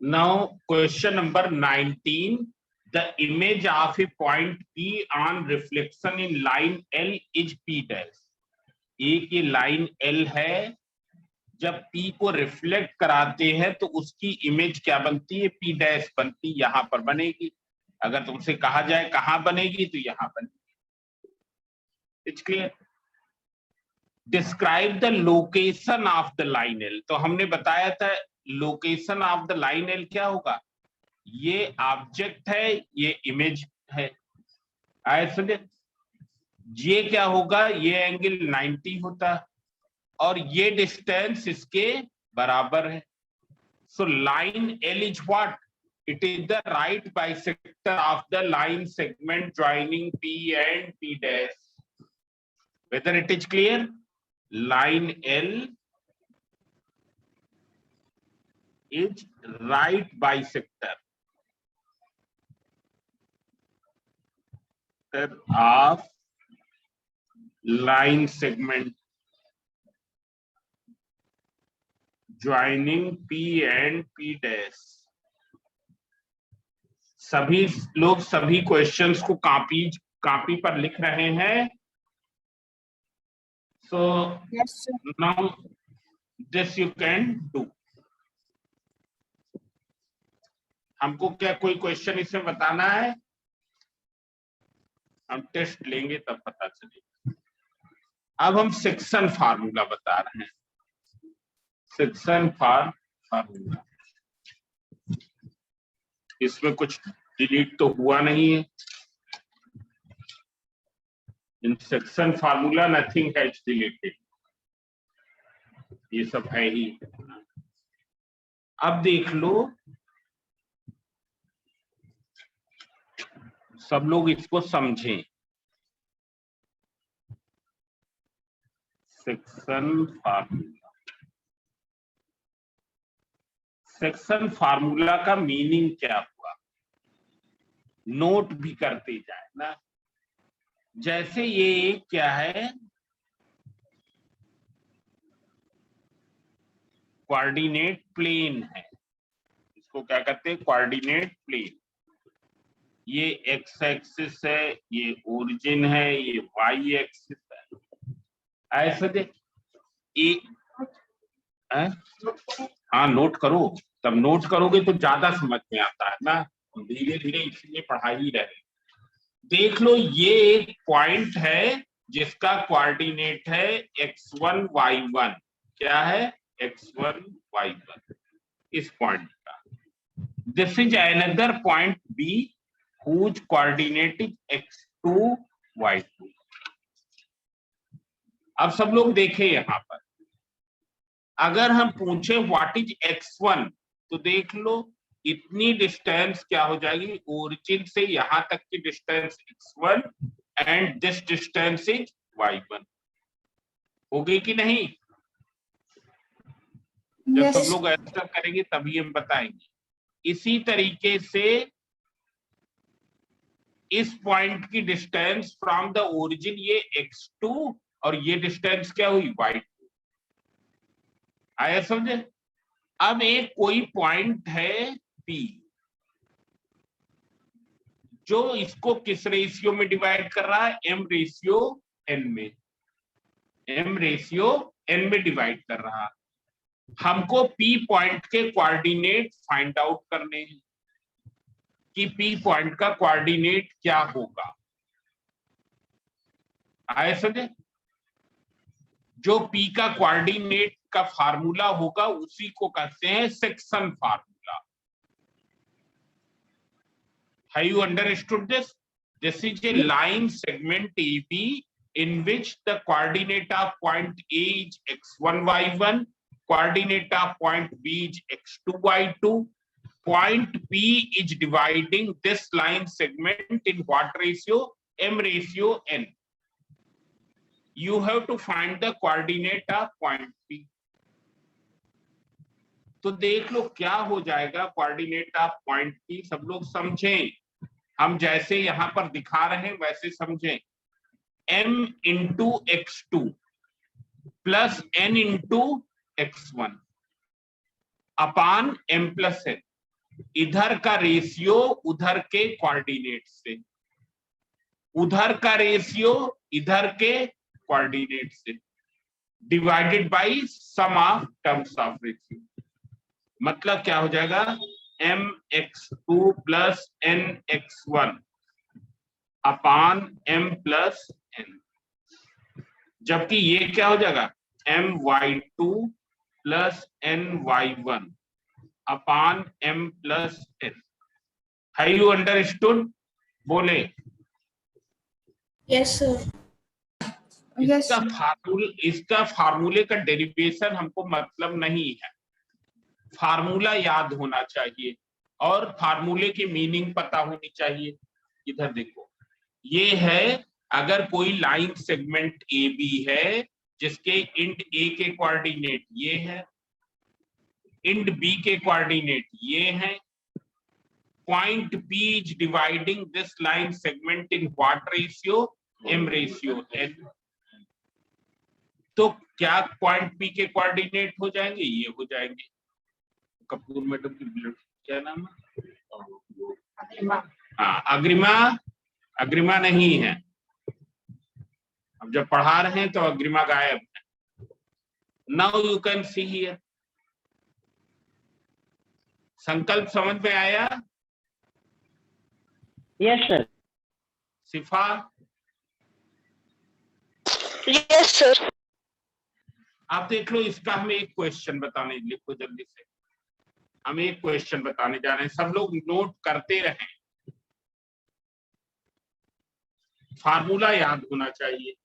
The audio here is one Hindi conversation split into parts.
Now question number 19. The image of a point P on reflection in line L is P dash. एक ये लाइन L है, जब P को रिफ्लेक्ट कराते हैं तो उसकी इमेज क्या बनती है? P डैश बनती, यहां पर बनेगी। अगर तुमसे कहा जाए कहां बनेगी तो यहां बनेगी। It's clear. Describe the location of the line L। तो हमने बताया था location of the line L क्या होगा? ये ऑब्जेक्ट है, ये इमेज है। आए ये क्या होगा? ये एंगल 90 होता है और ये डिस्टेंस इसके बराबर है। So line L is what? It is the right bisector of the line segment joining P and P dash. Whether it is clear? Line L is right bisector of line segment joining P and P dash। सभी लोग सभी क्वेश्चंस को कॉपी पर लिख रहे हैं। So yes, now this you can do। हमको क्या कोई क्वेश्चन इसमें बताना है? हम टेस्ट लेंगे तब पता चलेगा। अब हम सेक्शन फार्मूला बता रहे हैं। सेक्शन फार्मूला, इसमें कुछ डिलीट तो हुआ नहीं है। In section formula nothing has deleted, ये सब है ही। अब देख लो, सब लोग इसको समझें। सेक्शन फार्मूला, सेक्शन फार्मूला का मीनिंग क्या हुआ? नोट भी करते जाए ना। जैसे ये क्या है? कोऑर्डिनेट प्लेन है, इसको क्या कहते हैं? Coordinate plane. ये एक्स एक्सिस है, ये ओरिजिन है, ये वाई एक्सिस है। ऐसे देख, हाँ नोट करो, तब नोट करोगे तो ज्यादा समझ में आता है ना। धीरे धीरे इसलिए पढ़ाई रहे। देख लो, ये एक पॉइंट है जिसका कोऑर्डिनेट है x1 y1। क्या है? x1 y1, इस पॉइंट का। This is another point B whose coordinate is x2 y2। अब सब लोग देखें यहां पर, अगर हम पूछे व्हाट इज x1 तो देख लो इतनी डिस्टेंस क्या हो जाएगी? ओरिजिन से यहां तक की distance x1 and this distance is y1। हो गई कि नहीं? जब सब लोग ऐसा करेंगे तभी हम बताएंगे। इसी तरीके से इस पॉइंट की डिस्टेंस फ्रॉम द ओरिजिन ये x2 और ये डिस्टेंस क्या हुई? y2। आया समझे? अब एक कोई पॉइंट है P, जो इसको किस रेशियो में डिवाइड कर रहा है? m रेशियो n में, m रेशियो n में डिवाइड कर रहा है। हमको P पॉइंट के कोऑर्डिनेट फाइंड आउट करने हैं कि P पॉइंट का कोऑर्डिनेट क्या होगा। आए समझे? जो P का कोऑर्डिनेट का फार्मूला होगा उसी को कहते हैं section formula. Have you understood this? This is a line segment AB in which the coordinate of point A is x1 y1, coordinate of point B is x2 y2. Point P is dividing this line segment in what ratio? M ratio n. You have to find the coordinate of point P. तो देख लो क्या हो जाएगा कोऑर्डिनेट ऑफ पॉइंट P। सब लोग समझें, हम जैसे यहां पर दिखा रहे हैं वैसे समझें। m into x2 plus n into x1 अपान m प्लस n। इधर का रेशियो उधर के कोऑर्डिनेट से, उधर का रेशियो इधर के कोऑर्डिनेट से, divided by sum of terms of ratio. मतलब क्या हो जाएगा, mx2 plus nx1 upon m plus n, जबकि ये क्या हो जाएगा my2 plus ny1 upon m plus n। Have you understood? बोले यस सर। इसका फार्मूले का डेरिवेशन हमको मतलब नहीं है, फार्मूला याद होना चाहिए और फार्मूले की मीनिंग पता होनी चाहिए। इधर देखो, ये है अगर कोई लाइन सेगमेंट ए बी है जिसके इंड ए के कोऑर्डिनेट ये है, इंड बी के कोऑर्डिनेट ये हैं, point P is dividing this line segment in what ratio? M ratio n। तो क्या पॉइंट P के कोऑर्डिनेट हो जाएंगे? ये हो जाएंगे। कपूर मैडम की ब्लड क्या नाम है? हाँ, अग्रिमा, अग्रिमा नहीं है। अब जब पढ़ा रहे हैं तो अग्रिमा गायब है। Now you can see here. Sankalp समझ में आया? Yes sir. Sifa? Yes sir. आप देख लो, इसका हमें एक क्वेश्चन बताने, लिखो जल्दी से। हम एक क्वेश्चन बताने जा रहे हैं, सब लोग नोट करते रहें, फार्मूला याद होना चाहिए।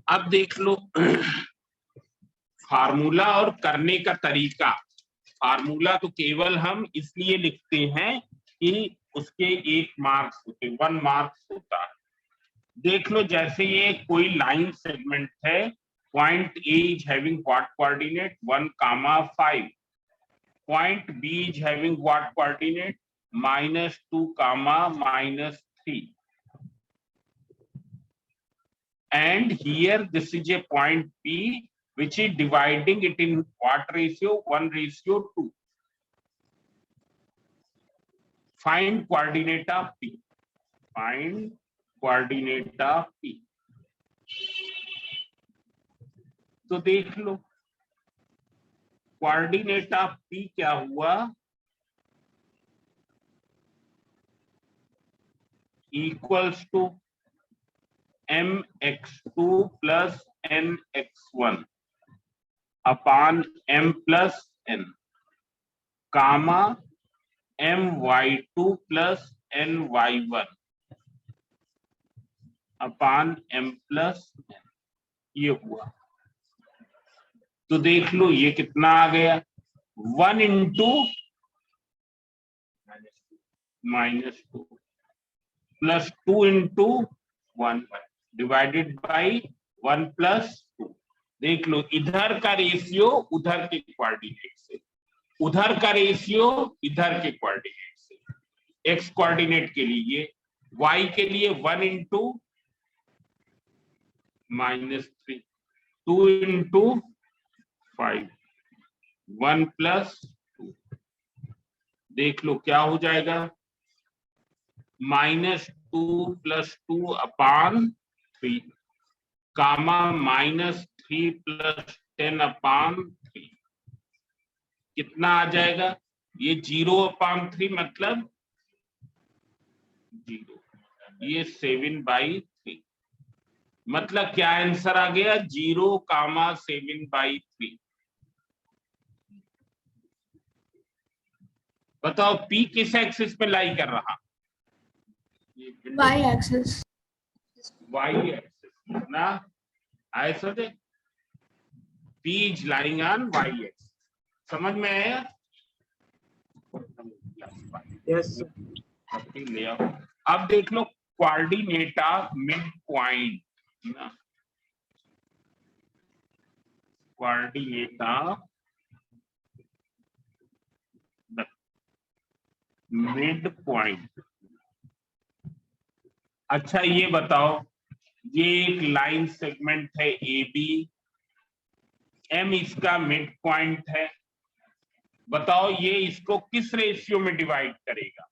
अब देख लो फार्मूला और करने का तरीका। फार्मूला तो केवल हम इसलिए लिखते हैं कि उसके 1 मार्क्स होते, 1 मार्क्स होता है। देख लो, जैसे ये कोई लाइन सेगमेंट है, point A is having what coordinate 1, 5, point B is having what coordinate -2, -3, and here this is a point P which is dividing it in what ratio? 1:2. Find coordinate of P. Find coordinate of P. तो देख लो, कोऑर्डिनेट ऑफ P क्या हुआ, equals to mx2 plus nx1 upon m plus n, comma my2 plus ny1 upon m plus n। ये हुआ। तो देख लो ये कितना आ गया, 1 into -2 plus 2 into 1 divided by 1 plus 2। देख लो, इधर का रेशियो उधर के कोऑर्डिनेट से, उधर का रेशियो इधर के कोऑर्डिनेट से। एक्स कोऑर्डिनेट के लिए, y के लिए 1 इंटू -3, 2 इंटू 5, 1 प्लस 2। देख लो क्या हो जाएगा, -2 प्लस 2 अपान 3, कामा -3 प्लस 10 अपान 3। कितना आ जाएगा, ये 0/3 मतलब 0, ये 7/3। मतलब क्या आंसर आ गया, 0,7/3। बताओ P किस एक्सिस पे लाई कर रहा? Y axis. y एक्सिस ना, ऐसा दे, P is lying on y axis। समझ में आया? यस। ले आओ। अब देख लो कोऑर्डिनेट ऑफ मिड पॉइंट ना, कोऑर्डिनेट ऑफ मिड पॉइंट। अच्छा ये बताओ, ये एक लाइन सेगमेंट है ए बी, एम इसका मिड पॉइंट है। बताओ ये इसको किस रेशियो में डिवाइड करेगा?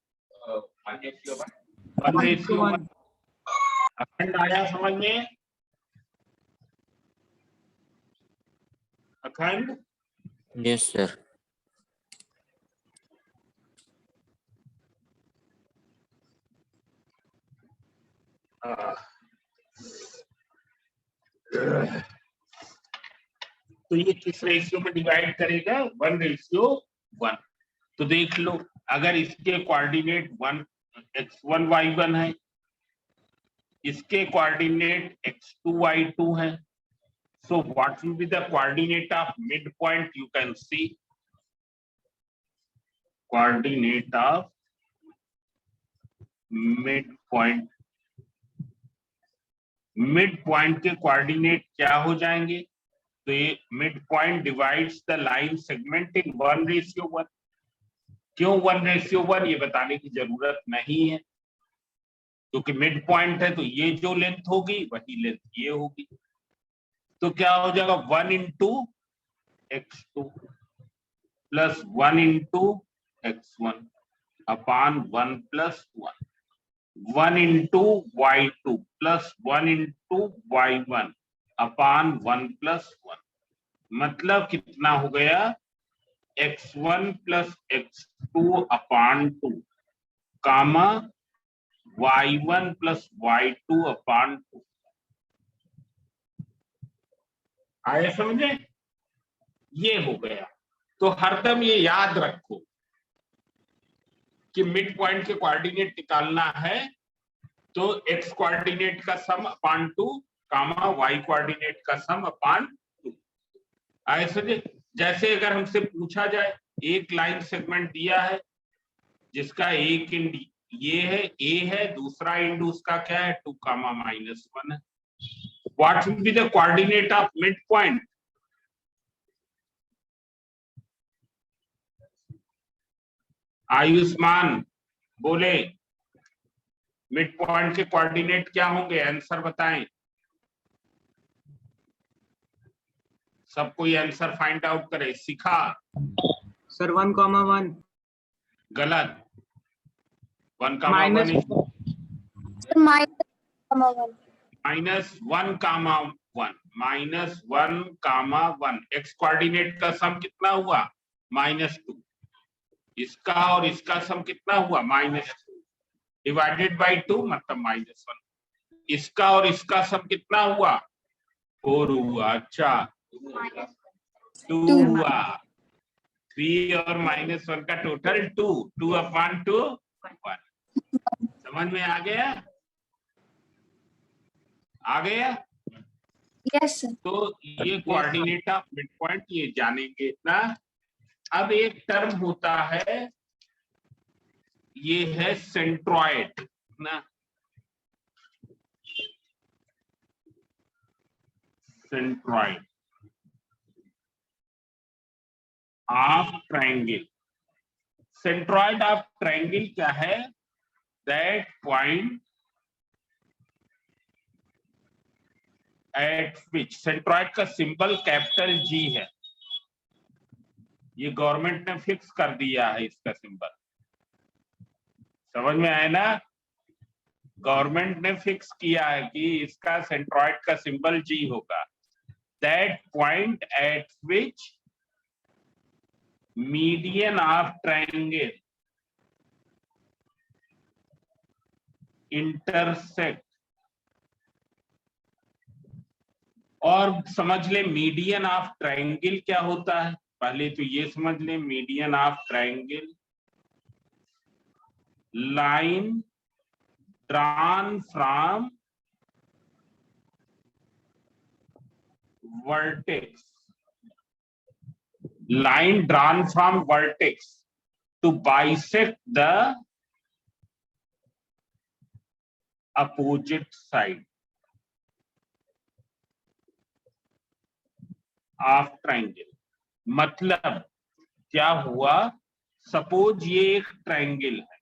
1:1। अखंड आया समझ में? अखंड? Yes sir. तो ये किस रेशियो में डिवाइड करेगा? 1:1। तो देख लो, अगर इसके कोऑर्डिनेट 1x1 y1 है, इसके कोऑर्डिनेट x2 y2 है, so what will be the coordinate of midpoint? You can see coordinate of midpoint. midpoint के कोऑर्डिनेट क्या हो जाएंगे? तो ये midpoint divides the line segment in 1:1. क्यों 1:1? ये बताने की जरूरत नहीं है, क्योंकि मिड पॉइंट है तो ये जो लेंथ होगी वही लेंथ ये होगी। तो क्या हो जाएगा? 1 into x2 plus 1 into x1 upon 1 plus 1, 1 into y2 plus 1 into y1 upon 1 plus 1। मतलब कितना हो गया? x1 plus x2 upon 2 कामा y1 plus y2 upon 2। आए समझे? ये हो गया। तो हरदम ये याद रखो कि मिड पॉइंट के कोऑर्डिनेट निकालना है तो x कोऑर्डिनेट का सम अपॉन 2 कामा y कोऑर्डिनेट का सम अपॉन 2। आए समझे? जैसे अगर हमसे पूछा जाए, एक लाइन सेगमेंट दिया है जिसका एक इंड ये है, a है, दूसरा इंड उसका क्या है? 2, -1 है। What will be the coordinate of midpoint? Ayushman बोले, मिड पॉइंट के कोऑर्डिनेट क्या होंगे? आंसर बताएं। सब कोई आंसर फाइंड आउट करे। सिखा सर 1,1 गलत। 1,1 -1,1 एक्स कोऑर्डिनेट का सम कितना हुआ? -2। इसका और इसका सम कितना हुआ? -2 डिवाइडेड बाई 2 मतलब -1। इसका और इसका सम कितना हुआ? 4 हुआ। अच्छा 2 हुआ। 3 और -1 का टोटल 2, 2/2 1। समझ में आ गया? आ गया? Yes, sir. तो ये कोऑर्डिनेट ऑफ मिड पॉइंट ये जानेंगे ना। अब एक टर्म होता है, ये है सेंट्रॉइड ना। Centroid of triangle. Centroid of triangle क्या है? That point eight which, centroid का सिंबल कैपिटल G है। ये गवर्नमेंट ने फिक्स कर दिया है इसका सिंबल। समझ में आया ना? गवर्नमेंट ने फिक्स किया है कि इसका सेंट्रॉइड का सिंबल G होगा। That point eight which median of triangle intersect. और समझ ले मीडियन ऑफ ट्रायंगल क्या होता है। पहले तो ये समझ ले, median of triangle line drawn from vertex, line drawn from vertex to bisect the opposite side of triangle। मतलब क्या हुआ? सपोज ये एक ट्रायंगल है,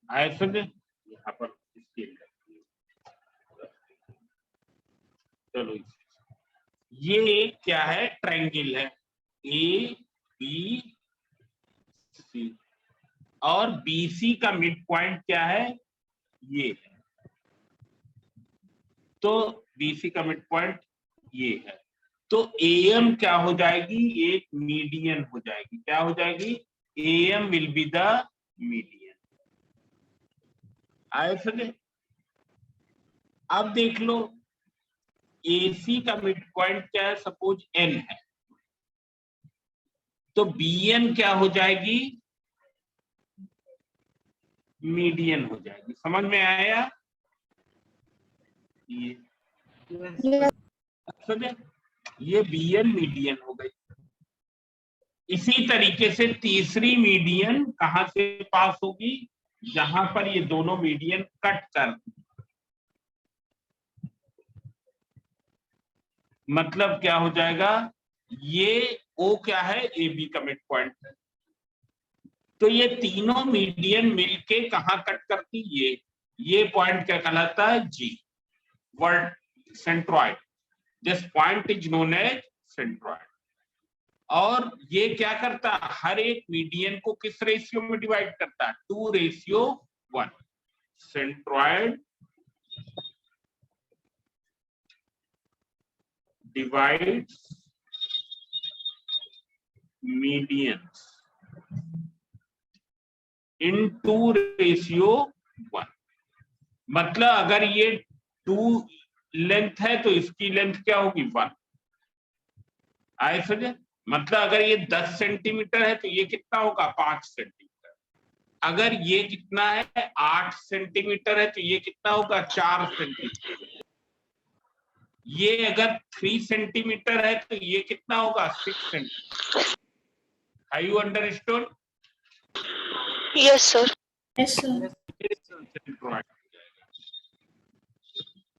आए समझे? यहाँ पर स्केल रखिए। चलो ये क्या है? ट्रायंगल है ए बी सी, और बीसी का मिड पॉइंट क्या है? ये है। तो बीसी का मिड पॉइंट ये है, तो एएम क्या हो जाएगी? एक मीडियन हो जाएगी। क्या हो जाएगी? Am will be the median. आए समझे? अब देख लो एसी का मिड पॉइंट क्या है? सपोज एन है, तो बीएन क्या हो जाएगी? मीडियन हो जाएगी। समझ में आया? ये Yes. समझे? ये बीएन मीडियन हो गई। इसी तरीके से तीसरी मीडियन कहां से पास होगी? जहां पर ये दोनों मीडियन कट कर, मतलब क्या हो जाएगा? ये ओ क्या है? ए बी का मिड पॉइंट है। तो ये तीनों मीडियन मिलके कहां कट करती? ये पॉइंट क्या कहलाता है? जी, word centroid. This point is known as centroid. और ये क्या करता है? हर एक मीडियन को किस रेशियो में डिवाइड करता है? 2:1। सेंट्रॉइड डिवाइड्स मीडियंस इन 2:1। मतलब अगर ये 2 लेंथ है तो इसकी लेंथ क्या होगी? 1। आए समझे? मतलब अगर ये 10 सेंटीमीटर है तो ये कितना होगा? 5 सेंटीमीटर। अगर ये कितना है? 8 सेंटीमीटर है तो ये कितना होगा? 4 सेंटीमीटर। ये अगर 3 सेंटीमीटर है तो ये कितना होगा? 6 centimetre. Have you understood? Yes, sir. Yes, sir. Centroid.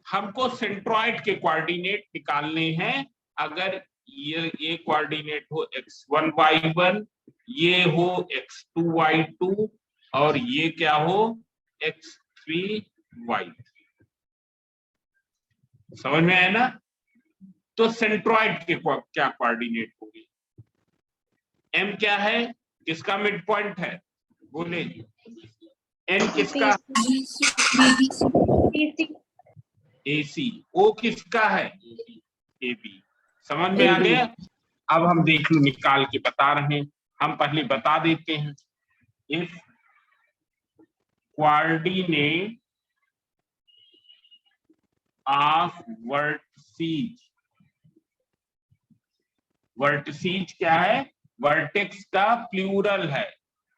हमको सेंट्रॉइड के कोऑर्डिनेट निकालने हैं। अगर ये कोऑर्डिनेट हो x1 y1, ये हो x2 y2, और ये क्या हो? x3 y3। समझ में आया ना? तो सेंट्रॉइड के क्या कोऑर्डिनेट होगी? m क्या है? किसका मिड पॉइंट है? बोले। n किसका? AC। O किसका है? AB। समझ में आ गया? अब हम देख लो, निकाल के बता रहे हैं। हम पहले बता देते हैं। If coordinate of vertices, vertices क्या है? वर्टेक्स का प्लूरल है।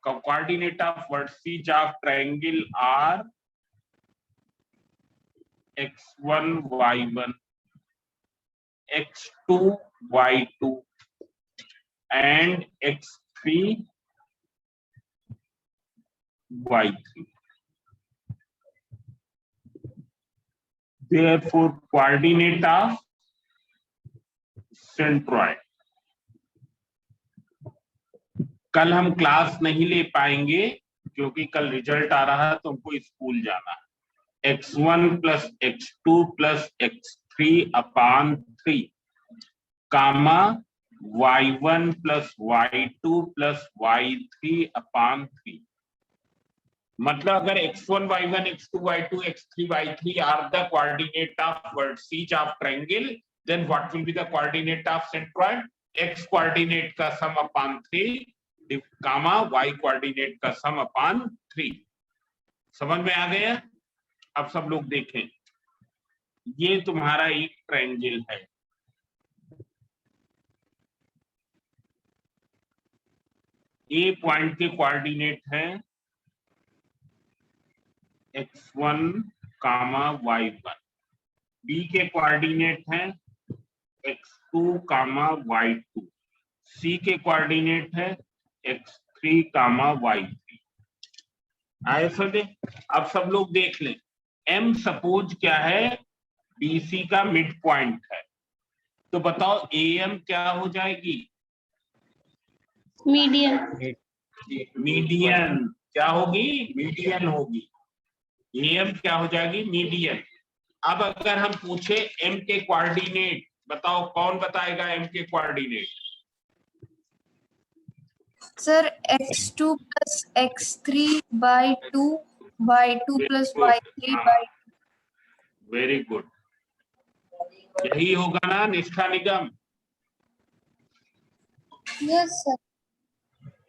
Coordinate of vertices of triangle are x1 y1, x2 y2 and x3 y3. Therefore, coordinate of centroid. कल हम क्लास नहीं ले पाएंगे क्योंकि कल रिजल्ट आ रहा है, तो हमको स्कूल जाना है। x1 plus x2 plus x3 upon 3 कामा y1 plus y2 plus y3 upon 3। मतलब अगर x1 y1 x2 y2 x3 y3 are the coordinate of vertices of triangle, then what will be the coordinate of centroid? x coordinate का सम अपॉन 3 कामा y कोऑर्डिनेट का सम अपॉन 3। समझ में आ गया? अब सब लोग देखें, ये तुम्हारा एक ट्रायंगल है। ए पॉइंट के कोऑर्डिनेट है x1 कामा y1, बी के कोऑर्डिनेट है x2 कामा y2, सी के कोऑर्डिनेट है x3 कामा y3। आए समझे? अब सब लोग देख लें, m सपोज क्या है? BC का मिड पॉइंट है, तो बताओ AM क्या हो जाएगी? Median. मीडियन। क्या होगी? मीडियन होगी। एम क्या हो जाएगी? मीडियन। अब अगर हम पूछे एम के कोऑर्डिनेट, बताओ कौन बताएगा एम के coordinate? Sir x2 plus x3 by 2 y2 plus y3 by very good, यही होगा ना निष्ठा निगम? yes sir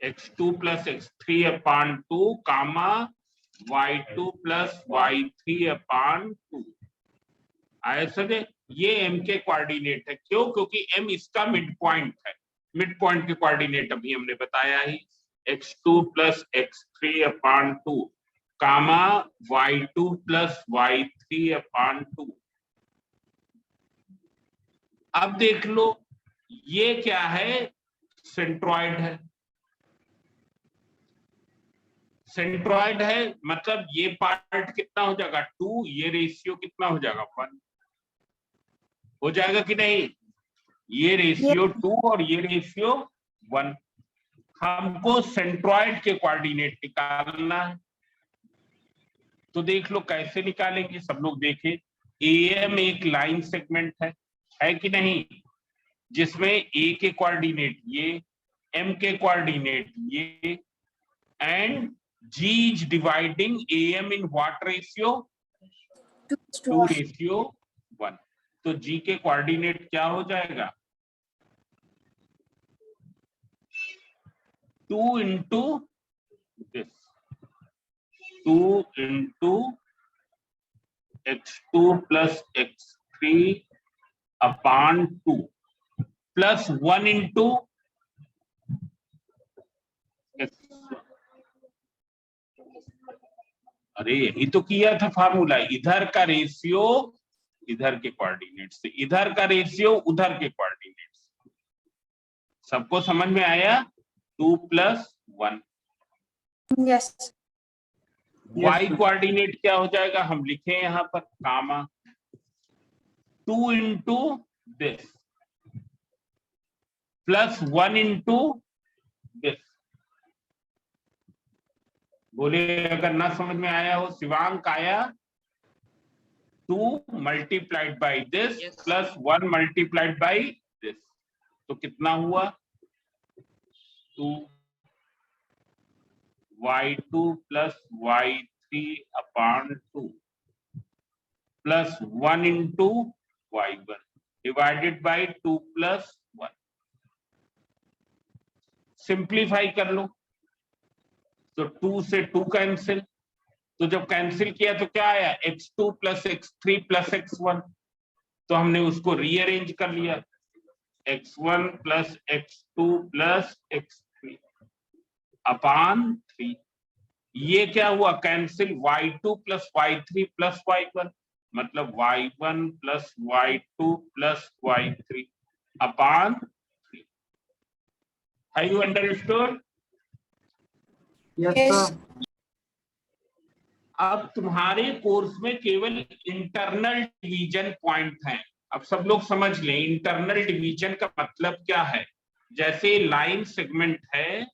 x2 plus x3 upon 2 कामा y2 plus y3 upon 2। आया समझे? ये m के कोऑर्डिनेट है। क्यों? क्योंकि m इसका मिड पॉइंट है। मिड पॉइंट के कोऑर्डिनेट अभी हमने बताया ही, x2 plus x3 upon 2 कामा y2 plus y3 upon 2। अब देख लो, ये क्या है? सेंट्रॉइड है। सेंट्रॉइड है मतलब ये पार्ट कितना हो जाएगा? 2, ये रेशियो कितना हो जाएगा? 1 हो जाएगा कि नहीं? ये रेशियो 2 और ये रेशियो 1। हमको सेंट्रॉइड के कोऑर्डिनेट निकालना है, तो देख लो कैसे निकालेंगे। सब लोग देखें, एएम एक लाइन सेगमेंट है कि नहीं? जिसमें ए के कोऑर्डिनेट ये, एम के कोऑर्डिनेट ये, and G is dividing AM in what ratio? 2:1। तो G के कोऑर्डिनेट क्या हो जाएगा? 2 into this, 2 into x2 plus x3 upon 2 plus 1 into x1। अरे यही तो किया था फार्मूला, इधर का रेशियो इधर के कोऑर्डिनेट से, इधर का रेशियो उधर के कोऑर्डिनेट से। सबको समझ में आया? 2 plus 1। yes y कोऑर्डिनेट क्या हो जाएगा? हम लिखे यहां पर कामा 2 into this plus 1 into this। बोले अगर ना समझ में आया हो। शिवांक आया? 2 multiplied by this plus 1 multiplied by this, तो कितना हुआ? 2 y2 plus y3 upon 2 plus 1 into y1 divided by 2 plus 1। Simplify कर लो, तो 2 से 2 कैंसिल, तो जब कैंसिल किया तो क्या आया? x2 plus x3 plus x1। तो हमने उसको रीअरेंज कर लिया, x1 plus x2 plus x3 upon 3। ये क्या हुआ? Cancel, y2 plus y3 plus y1 मतलब y1 plus y2 plus y3 upon 3। Have you understood? Yes, yes sir. अब तुम्हारे कोर्स में केवल इंटरनल डिवीजन पॉइंट हैं। अब सब लोग समझ लें इंटरनल डिवीजन का मतलब क्या है। जैसे लाइन सेगमेंट है,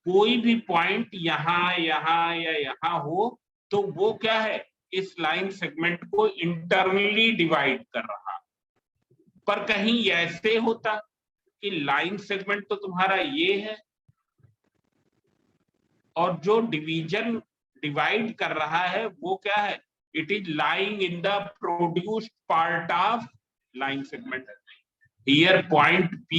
कोई भी पॉइंट यहाँ यहाँ या यहाँ हो तो वो क्या है? इस लाइन सेगमेंट को इंटरनली डिवाइड कर रहा। पर कहीं ऐसे होता कि लाइन सेगमेंट तो तुम्हारा ये है और जो डिवीजन डिवाइड कर रहा है वो क्या है? It is lying in the produced part of line segment. Here point P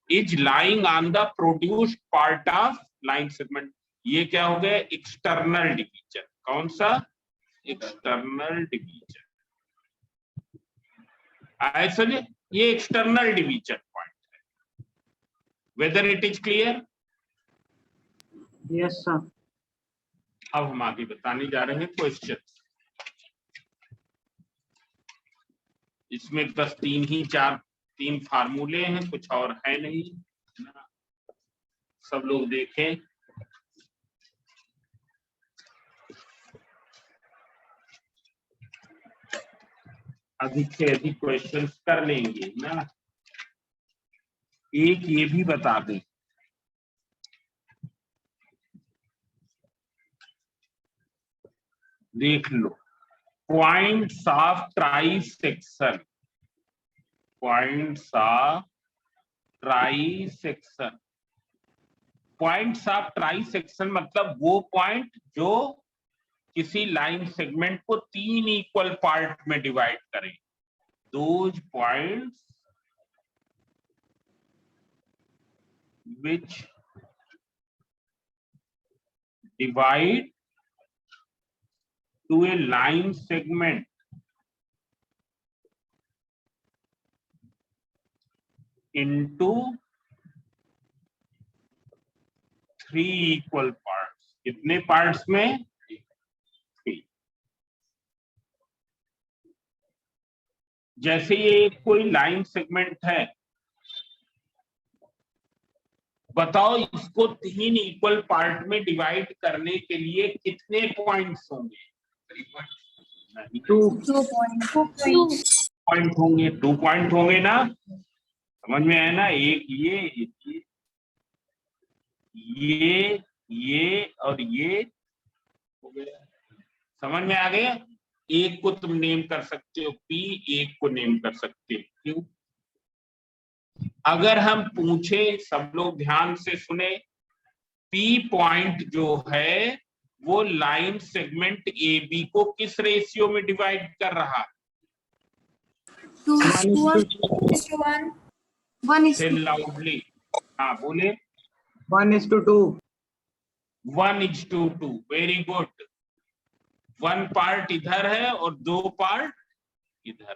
is lying on the produced part of line segment. ये क्या हो गया? External division. कौन सा? External division. ऐसा ये एक्सटर्नल डिवीजन पॉइंट है। Whether it is clear? Yes, sir. अब हम आगे बताने जा रहे हैं क्वेश्चन। इसमें बस 3 फार्मूले हैं, कुछ और है नहीं। सब लोग देखें। अधिक से अधिक क्वेश्चंस कर लेंगे ना। एक ये भी बता दें, देख लो, points of trisection, points of trisection, points of trisection मतलब वो पॉइंट जो किसी लाइन सेगमेंट को 3 इक्वल पार्ट में डिवाइड करें। Those points which divide to a line segment into 3 equal parts। कितने पार्ट्स में? 3। जैसे ये कोई लाइन सेगमेंट है, बताओ इसको 3 इक्वल पार्ट में डिवाइड करने के लिए कितने पॉइंट्स होंगे? 2 पॉइंट होंगे, 2 पॉइंट होंगे ना, समझ में आया ना? एक ये और ये हो गया, समझ में आ गया? एक को तुम नेम कर सकते हो P, एक को नेम कर सकते हो Q। अगर हम पूछे, सब लोग ध्यान से सुने, P पॉइंट जो है वो लाइन सेगमेंट AB को किस रेशियो में डिवाइड कर रहा है? 1:1 से लाउडली, हाँ बोले। 1:2 1:2। Very good. 1 पार्ट इधर है और 2 पार्ट इधर,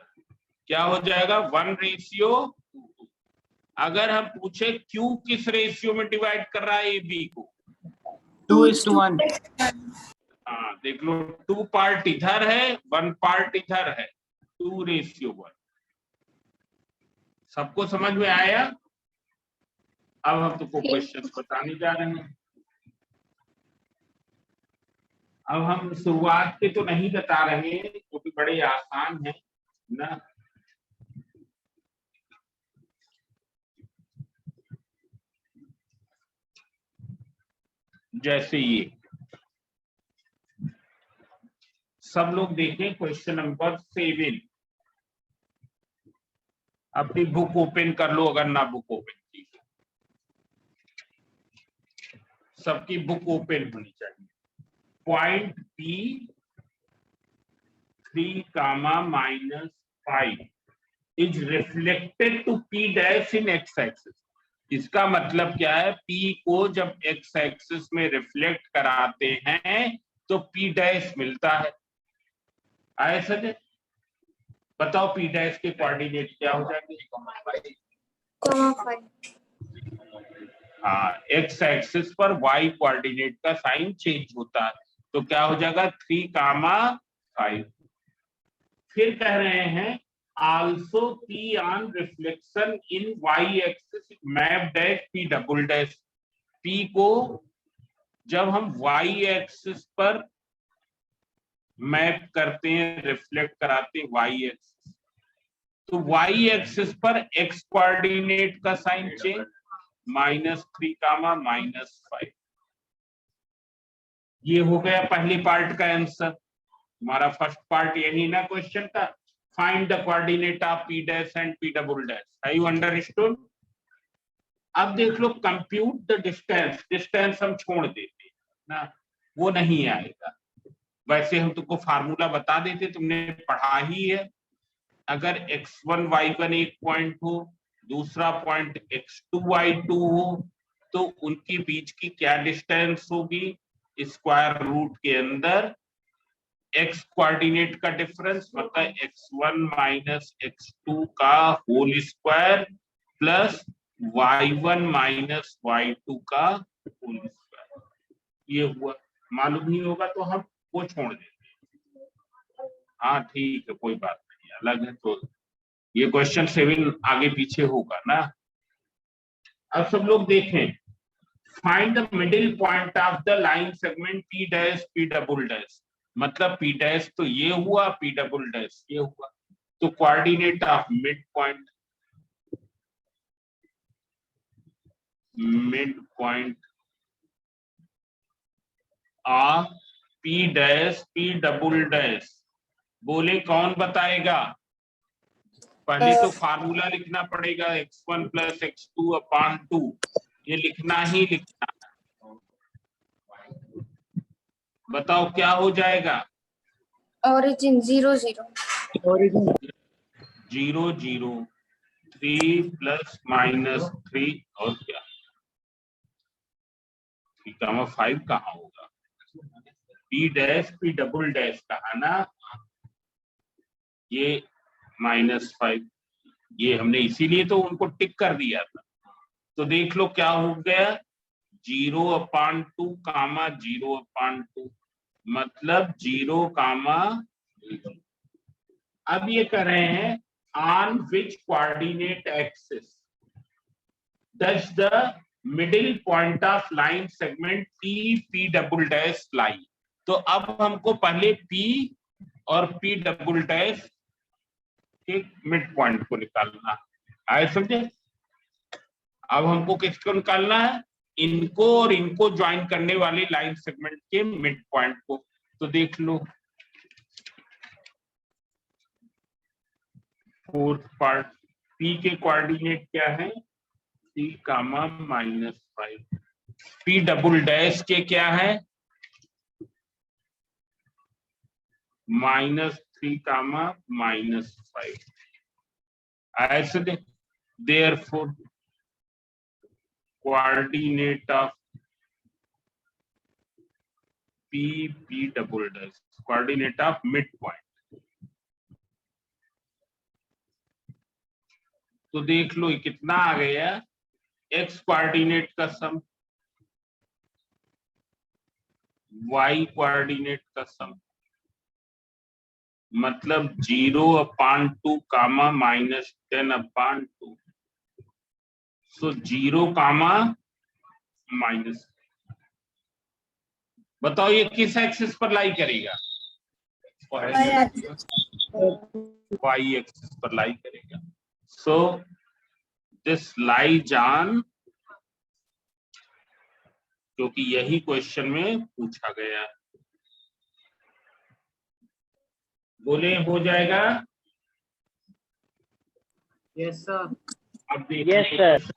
क्या हो जाएगा? 1:2। अगर हम पूछे Q किस रेशियो में डिवाइड कर रहा है AB को? 2:1 हाँ देख लो, 2 पार्ट इधर है, 1 पार्ट इधर है, 2:1। सबको समझ में आया? अब हम तुमको क्वेश्चन बताने जा रहे हैं। अब हम शुरुआत के तो नहीं बता रहे हैं क्योंकि बड़े आसान है ना। जैसे ये सब लोग देखें क्वेश्चन नंबर 7। अपनी बुक ओपन कर लो अगर ना बुक ओपन की, सबकी बुक ओपन होनी चाहिए। Point P 3, -5 is reflected to P dash in X axis. इसका मतलब क्या है? P को जब X एक्सिस में रिफ्लेक्ट कराते हैं तो P डैश मिलता है। आए सर, बताओ P डैश के कोऑर्डिनेट क्या हो जाएंगे? हाँ, X एक्सिस पर Y कोऑर्डिनेट का साइन चेंज होता है, तो क्या हो जाएगा? 3, फिर कह रहे हैं also P on reflection in Y axis map dash P double dash। P को जब हम Y एक्सिस पर मैप करते हैं, रिफ्लेक्ट कराते हैं Y एक्सिस, तो Y एक्सिस पर X कोऑर्डिनेट का साइन चेंज, -3, -5। ये हो गया पहली पार्ट का आंसर। हमारा फर्स्ट पार्ट यही ना क्वेश्चन का, find the coordinate of P dash and P double dash. है यू अंडरस्टूड? अब देख लो, कंप्यूट द डिस्टेंस। डिस्टेंस हम छोड़ देते ना, वो नहीं आएगा। वैसे हम तुमको फार्मूला बता देते, तुमने पढ़ा ही है। अगर x1 y1 एक पॉइंट हो, दूसरा पॉइंट x2 y2 हो, तो उनके बीच की क्या डिस्टेंस होगी? स्क्वायर रूट के अंदर x कोऑर्डिनेट का डिफरेंस, मतलब x1 - x2 का whole square plus y1 - y2 का होल स्क्वायर। ये हुआ। मालूम नहीं होगा तो हम वो छोड़ देते हैं। हाँ ठीक है, कोई बात नहीं, अलग है तो ये क्वेश्चन 7 आगे पीछे होगा ना। अब सब लोग देखें, find the middle point of the line segment P dash P double dash. मतलब P डैश तो ये हुआ, P डबल डैश ये हुआ, तो coordinate of mid point, of P dash P double dash, बोले कौन बताएगा? पहले तो फार्मूला लिखना पड़ेगा, x1 प्लस x2 अपान 2, ये लिखना ही लिखना है। बताओ क्या हो जाएगा? origin 0 0 origin 0 0 3 प्लस माइनस 3 और क्या 3,5 कहाँ होगा? P dash P double dash कहा ना, ये -5, ये हमने इसीलिए तो उनको टिक कर दिया था। तो देख लो क्या हो गया, 0/2 कामा 0/2, मतलब 0 कामा 0। अब ये कर रहे हैं on which coordinate axis does the middle point of line segment P double dash lie. तो अब हमको पहले पी और पी डबल डैश के मिड पॉइंट को निकालना है, समझे? अब हमको किसको निकालना है? इनको और इनको ज्वाइन करने वाले लाइन सेगमेंट के मिड पॉइंट को। तो देख लो फोर्थ पार्ट, पी के कोऑर्डिनेट क्या है? 3, -5। पी डबल डैश के क्या है? -3, -5। ऐसे therefore coordinate of p double dash, coordinate of midpoint। तो देख लो ये कितना आ गया, x कोऑर्डिनेट का सम, y कोऑर्डिनेट का सम, मतलब 0/2 कामा -10/2, सो 0 कामा माइनस। बताओ ये किस एक्सिस पर लाई करेगा? y एक्सिस पर लाई करेगा। सो दिस लाइज ऑन, क्योंकि यही क्वेश्चन में पूछा गया। बोले हो जाएगा? yes sir अब देखिए yes sir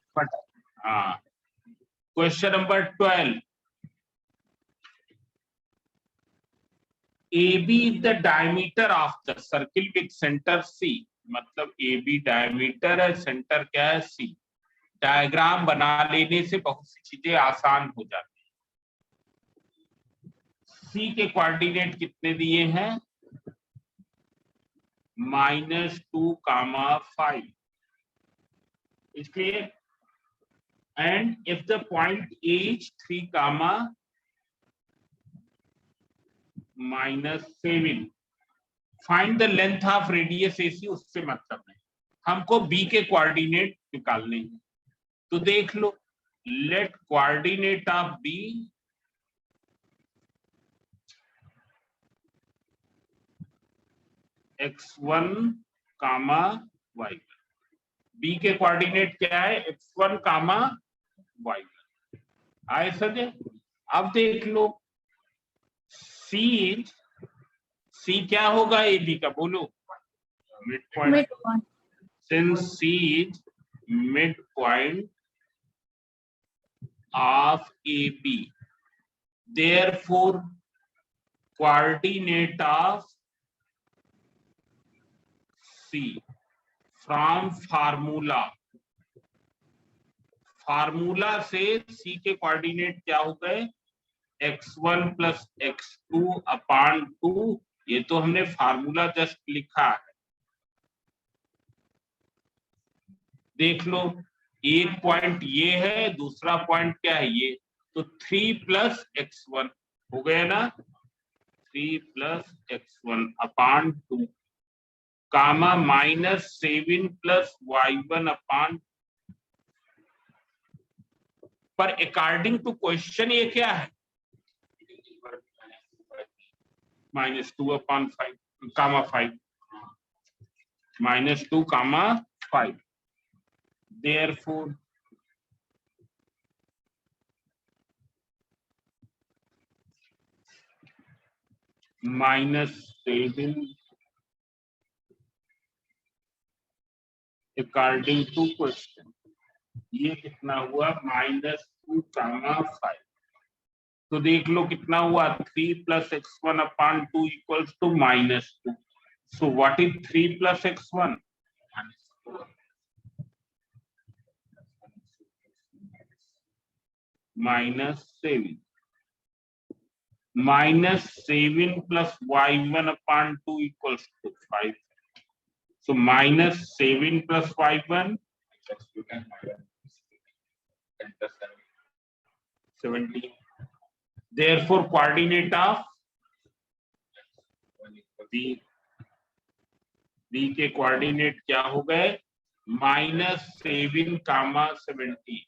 हाँ, question number 12, AB is the diameter of the circle with center C, मतलब AB डायमीटर है, सेंटर क्या है? C। डायग्राम बना लेने से बहुत सी चीजें आसान हो जाती हैं। C के कोऑर्डिनेट कितने दिए हैं? -2, 5। इसलिए and if the point is 3, -7, find the length of radius AC, उससे मतलब नहीं, हमको B के कोऑर्डिनेट निकालने हैं। तो देख लो, let coordinate of B x1, y1। B के कोऑर्डिनेट क्या है? x1, y1। आए सजे? अब देख लो C क्या होगा AB का, बोलो? Mid point. Since C is midpoint of AB, therefore coordinate of C from formula से C के कोऑर्डिनेट क्या हो गए? x1 plus x2/2। ये तो हमने फार्मूला जस्ट लिखा है। देख लो, एक पॉइंट ये है, दूसरा पॉइंट क्या है? ये। तो 3 + x1 हो गया ना, 3 + x1/2 कामा -7 + y1/, पर अकॉर्डिंग टू क्वेश्चन ये क्या है? -2/5, -5, -2, 5। Therefore -7 according to question. ये कितना हुआ -2, 5। तो देख लो कितना हुआ 3 + x1/2 = -2। So what is 3 + x1? -7. -7 + y1/2 = 5. So -7 + y1 17. Therefore coordinate of b के कोऑर्डिनेट क्या हो गए -7, 17।